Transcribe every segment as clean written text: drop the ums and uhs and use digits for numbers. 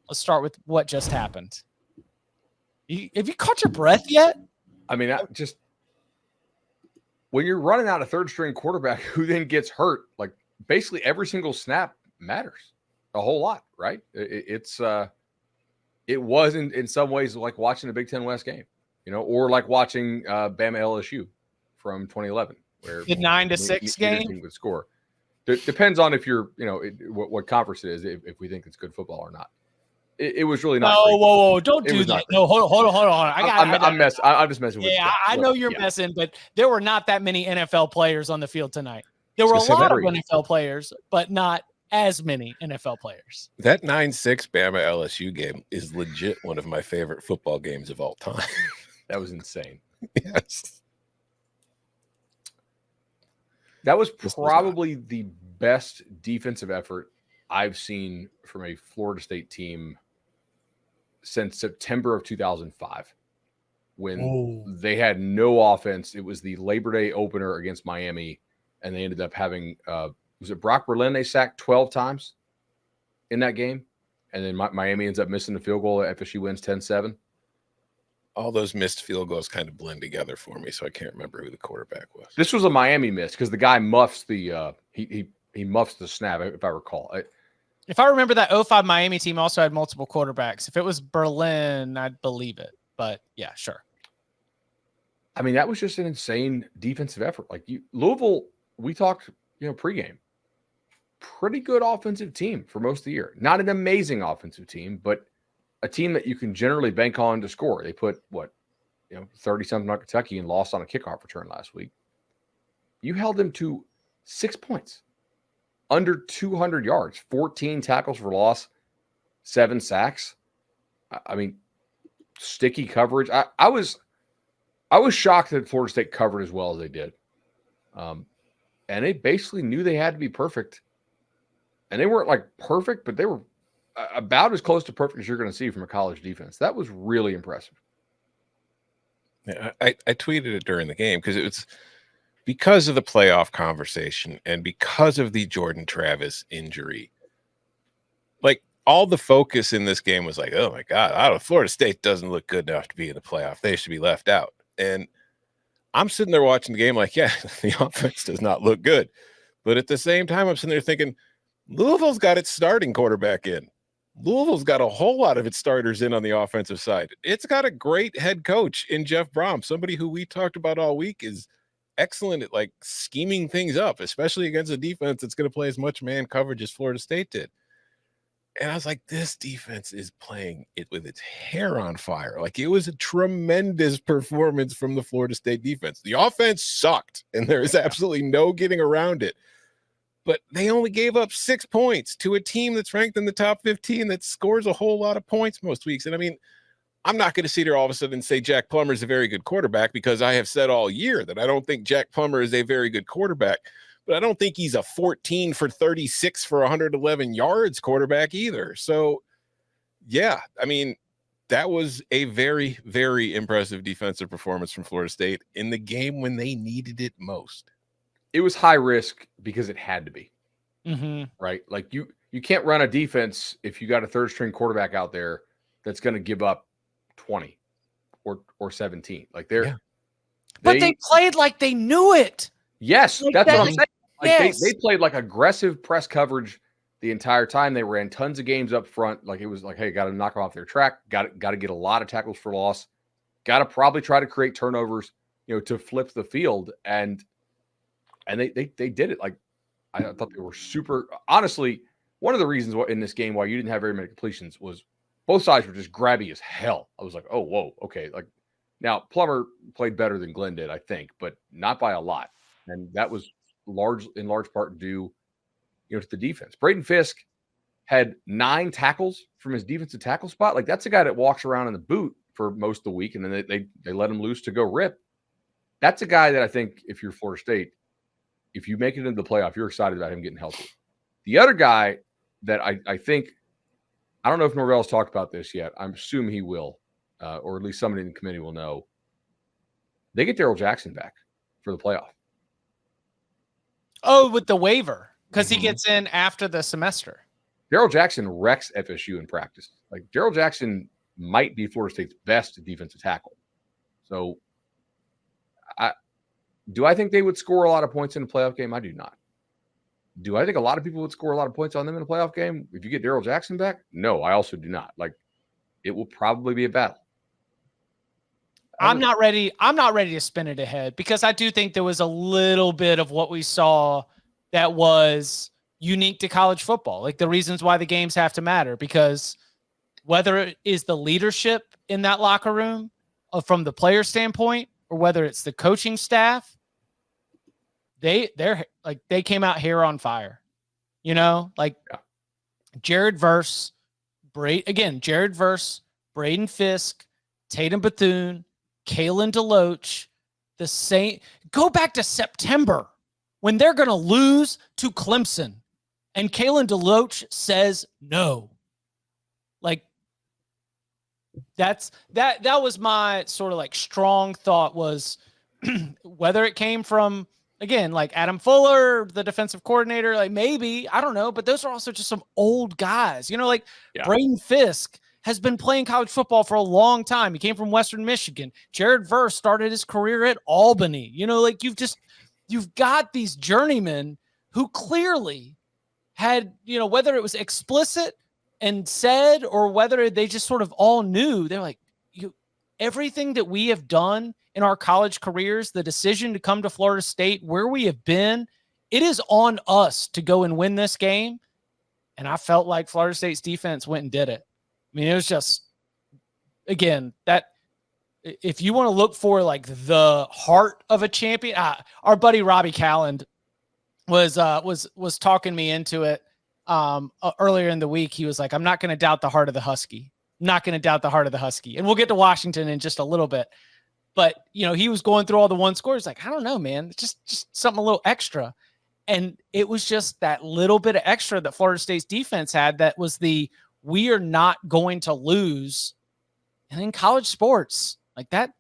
Let's start with what just happened. Have you caught your breath yet? I mean, when you're running out a third string quarterback who then gets hurt, like basically every single snap matters a whole lot, right? It was in some ways like watching a Big Ten West game, or like watching Bama LSU from 2011, where the 9-6 game would score. Depends on if you're, what conference it is, if we think it's good football or not. It was really not. No, whoa, don't do that. No, hold on. I'm just messing with you. Yeah, I know you're messing, but there were not that many NFL players on the field tonight. There were a lot of NFL players, but not as many NFL players. That 9-6 Bama LSU game is legit one of my favorite football games of all time. That was insane. Yes. That was probably the best defensive effort I've seen from a Florida State team since September of 2005, when they had no offense. It was the Labor Day opener against Miami, and they ended up having was it Brock Berlin they sacked 12 times in that game, and then Miami ends up missing the field goal. FSU wins 10-7. All those missed field goals kind of blend together for me, so I can't remember who the quarterback was. This was a Miami miss because the guy muffs the he muffs the snap, if I recall. If I remember, that 05 Miami team also had multiple quarterbacks. If it was Berlin, I'd believe it. But yeah, sure. I mean, that was just an insane defensive effort. Like Louisville, we talked, pregame. Pretty good offensive team for most of the year. Not an amazing offensive team, but a team that you can generally bank on to score. They put 30-something on Kentucky and lost on a kickoff return last week. You held them to 6 points. Under 200 yards, 14 tackles for loss, 7 sacks. I mean, sticky coverage. I was shocked that Florida State covered as well as they did. And they basically knew they had to be perfect. And they weren't like perfect, but they were about as close to perfect as you're going to see from a college defense. That was really impressive. Yeah, I tweeted it during the game because it was because of the playoff conversation and because of the Jordan Travis injury. Like, all the focus in this game was like, oh my God, Florida State doesn't look good enough to be in the playoff. They should be left out. And I'm sitting there watching the game like, yeah, the offense does not look good. But at the same time, I'm sitting there thinking, Louisville's got its starting quarterback in. Louisville's got a whole lot of its starters in on the offensive side. It's got a great head coach in Jeff Brom, somebody who we talked about all week is excellent at like scheming things up, especially against a defense that's going to play as much man coverage as Florida State did. And I was like, this defense is playing it with its hair on fire. Like, it was a tremendous performance from the Florida State defense. The offense sucked, and there is absolutely no getting around it. But they only gave up 6 points to a team that's ranked in the top 15 that scores a whole lot of points most weeks. And I mean, I'm not going to sit here all of a sudden and say Jack Plummer is a very good quarterback, because I have said all year that I don't think Jack Plummer is a very good quarterback, but I don't think he's a 14 for 36 for 111 yards quarterback either. So yeah, I mean, that was a very, very impressive defensive performance from Florida State in the game when they needed it most. It was high risk because it had to be, right? Like you can't run a defense if you got a third string quarterback out there that's going to give up 20 or 17. Like but they played like they knew it. Yes, like that's what I'm saying. Like yes. they played like aggressive press coverage the entire time. They ran tons of games up front. Like, it was like, hey, got to knock them off their track. Got to get a lot of tackles for loss. Got to probably try to create turnovers, to flip the field. And they did it. Like, I thought they were super. Honestly, one of the reasons in this game why you didn't have very many completions was both sides were just grabby as hell. I was like, oh, whoa, okay. Like, now Plummer played better than Glenn did, I think, but not by a lot. And that was in large part due, to the defense. Braden Fisk had 9 tackles from his defensive tackle spot. Like, that's a guy that walks around in the boot for most of the week, and then they let him loose to go rip. That's a guy that I think, if you're Florida State, if you make it into the playoff, you're excited about him getting healthy. The other guy that I think, I don't know if Norvell's talked about this yet. I'm assuming he will, or at least somebody in the committee will know. They get Darrell Jackson back for the playoff. Oh, with the waiver, because he gets in after the semester. Darrell Jackson wrecks FSU in practice. Like Darrell Jackson might be Florida State's best defensive tackle. So do I think they would score a lot of points in a playoff game? I do not. Do I think a lot of people would score a lot of points on them in a playoff game if you get Darrell Jackson back? No, I also do not. Like, it will probably be a battle. I'm not ready to spin it ahead because I do think there was a little bit of what we saw that was unique to college football. Like the reasons why the games have to matter, because whether it is the leadership in that locker room from the player standpoint, or whether it's the coaching staff, they came out hair on fire, Jared Verse, Braden Fisk, Tatum Bethune, Kalen DeLoach, go back to September when they're going to lose to Clemson and Kalen DeLoach says no. Like that was my sort of like strong thought was whether it came from, again, like Adam Fuller, the defensive coordinator, like maybe, I don't know, but those are also just some old guys, Braden Fisk has been playing college football for a long time. He came from Western Michigan. Jared Verse started his career at Albany. You've got these journeymen who clearly had, whether it was explicit and said or whether they just sort of all knew, they're like, everything that we have done in our college careers, the decision to come to Florida State, where we have been, it is on us to go and win this game. And I felt like Florida State's defense went and did it. I mean, it was just, again, that if you want to look for like the heart of a champion, our buddy Robbie Calland was talking me into it earlier in the week. He was like, I'm not going to doubt the heart of the Husky. I'm not going to doubt the heart of the Husky. And we'll get to Washington in just a little bit. But, he was going through all the one scores. Like, I don't know, man. It's just something a little extra. And it was just that little bit of extra that Florida State's defense had that was we are not going to lose. And in college sports, like that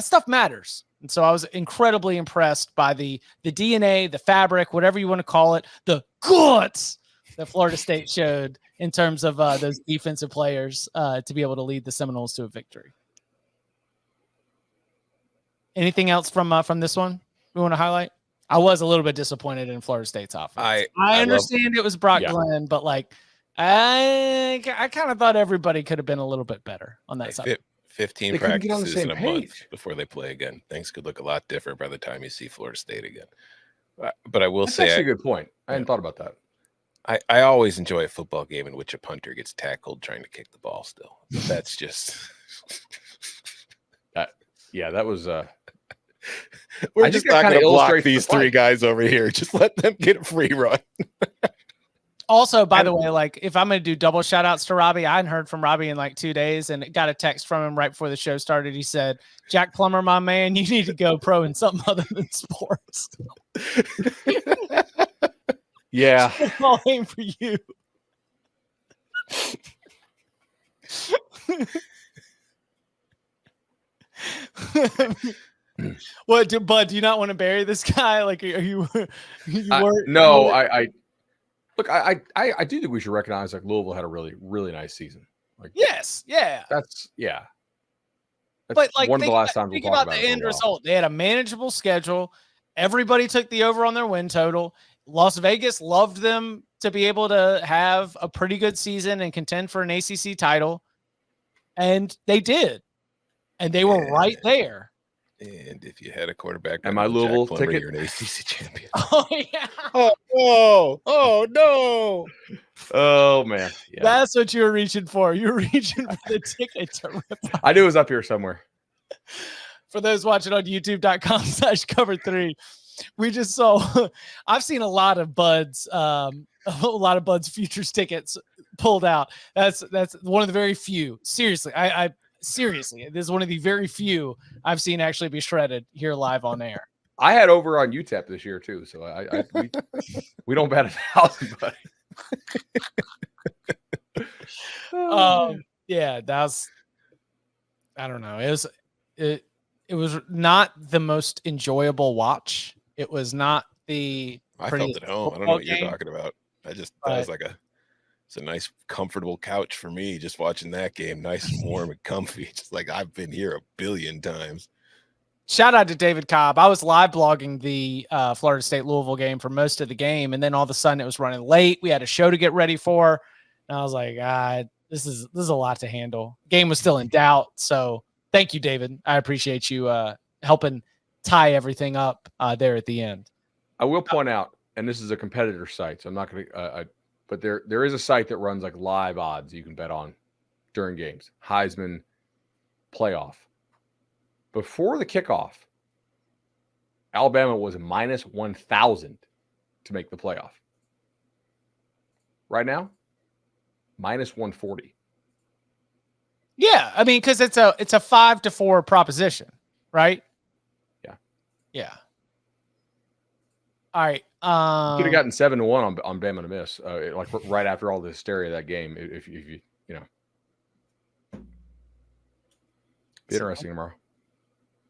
stuff matters. And so I was incredibly impressed by the DNA, the fabric, whatever you want to call it, the guts that Florida State showed in terms of those defensive players to be able to lead the Seminoles to a victory. Anything else from this one we want to highlight? I was a little bit disappointed in Florida State's offense. I understand it was Brock Glenn, but like I kind of thought everybody could have been a little bit better on that side. 15 practices in a month before they play again. Things could look a lot different by the time you see Florida State again. But I will say, that's a good point. I hadn't thought about that. I always enjoy a football game in which a punter gets tackled trying to kick the ball still. That's just that was we're just not going to block these three guys over here. Just let them get a free run. Also, by the way, like if I'm going to do double shout outs to Robbie, I hadn't heard from Robbie in like 2 days and got a text from him right before the show started. He said, Jack Plummer, my man, you need to go pro in something other than sports. Yeah. I'll aim for you. What, Bud, do you not want to bury this guy? Like, are you no, look, I do think we should recognize like Louisville had a really, really nice season. Like, yes, yeah. That's but like, one of the last times think about the end result. They had a manageable schedule. Everybody took the over on their win total. Las Vegas loved them to be able to have a pretty good season and contend for an ACC title. And they did. And they were right there. And if you had a quarterback, and my Louisville ticket, you're an ACC champion. Oh yeah. Oh no. Oh man. Yeah. That's what you were reaching for. You were reaching for the ticket to rip off. I knew it was up here somewhere. For those watching on youtube.com/cover3, we just saw I've seen a lot of Bud's futures tickets pulled out. That's one of the very few. Seriously, Seriously, this is one of the very few I've seen actually be shredded here live on air. I had over on UTEP this year too, so we don't bat 1,000, buddy. Yeah, that's I don't know. It was not the most enjoyable watch. It was not the I felt at home. I don't know what you're talking about. I was like It's a nice, comfortable couch for me just watching that game. Nice and warm and comfy. Just like I've been here a billion times. Shout out to David Cobb. I was live blogging the Florida State Louisville game for most of the game, and then all of a sudden it was running late. We had a show to get ready for, and I was like, this is a lot to handle. Game was still in doubt, so thank you, David. I appreciate you helping tie everything up there at the end. I will point out, and this is a competitor site, so I'm not going to. But there is a site that runs like live odds you can bet on during games. Heisman Playoff. Before the kickoff, Alabama was minus 1,000 to make the playoff. Right now, minus 140. Yeah, I mean, because it's a 5-4 proposition, right? Yeah. Yeah. All right. Could have gotten 7-1 on Bama to miss, like right after all the hysteria of that game. If you know, be interesting tomorrow.